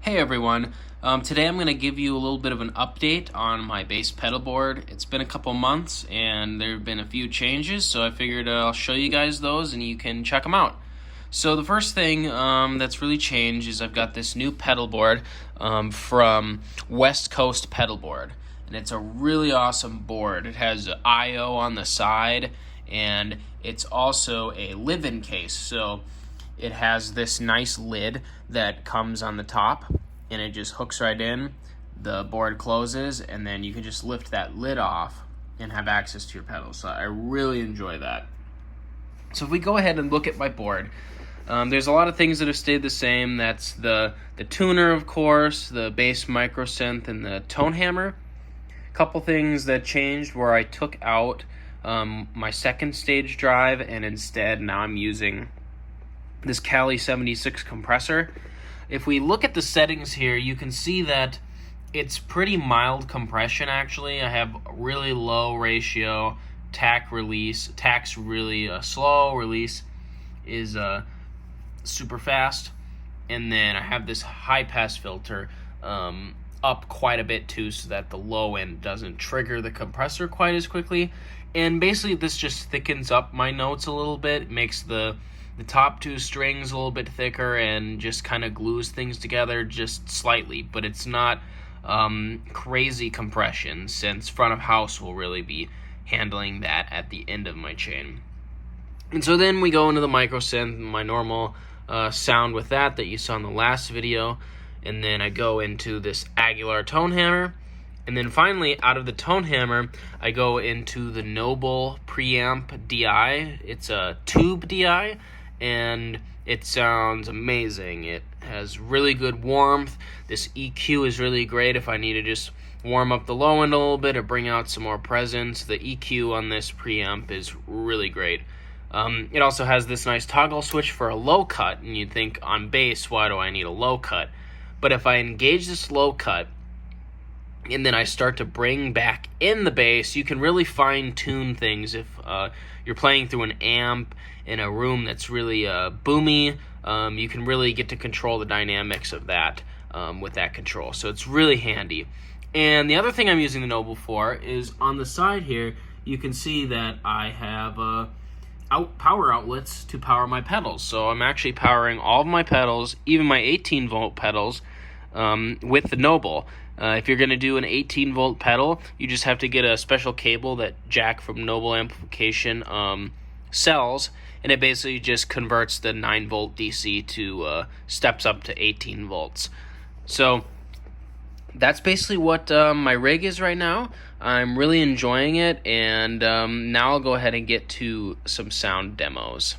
Hey everyone, today I'm going to give you a little bit of an update on my bass pedal board. It's been a couple months and there have been a few changes, so I figured I'll show you guys those and you can check them out. So the first thing that's really changed is I've got this new pedal board from West Coast Pedalboard, and it's a really awesome board. It has I/O on the side and it's also a live-in case, so it has this nice lid that comes on the top and it just hooks right in. The board closes and then you can just lift that lid off and have access to your pedals. So I really enjoy that. So if we go ahead and look at my board, there's a lot of things that have stayed the same. That's the tuner, of course, the bass MicroSynth, and the tone hammer. A couple things that changed where I took out my second stage drive and instead now I'm using this Kali 76 compressor. If we look at the settings here, you can see that it's pretty mild compression actually. I have really low ratio, tack release. Tack's really slow, release is super fast. And then I have this high pass filter up quite a bit too, so that the low end doesn't trigger the compressor quite as quickly. And basically this just thickens up my notes a little bit. It makes the top two strings a little bit thicker and just kind of glues things together just slightly, but it's not crazy compression, since front of house will really be handling that at the end of my chain. And so then we go into the MicroSynth, my normal sound with that you saw in the last video, and then I go into this Aguilar tone hammer. And then finally, out of the tone hammer, I go into the Noble Preamp DI. It's a tube DI, and it sounds amazing. It has really good warmth. This EQ is really great if I need to just warm up the low end a little bit or bring out some more presence. The EQ on this preamp is really great. It also has this nice toggle switch for a low cut, and you'd think on bass, why do I need a low cut? But if I engage this low cut, and then I start to bring back in the bass, you can really fine-tune things. If you're playing through an amp in a room that's really boomy, you can really get to control the dynamics of that with that control. So it's really handy. And the other thing I'm using the Noble for is on the side here, you can see that I have power outlets to power my pedals. So I'm actually powering all of my pedals, even my 18-volt pedals, with the Noble. If you're going to do an 18-volt pedal, you just have to get a special cable that Jack from Noble Amplification sells, and it basically just converts the 9-volt DC to steps up to 18 volts. So that's basically what my rig is right now. I'm really enjoying it, and now I'll go ahead and get to some sound demos.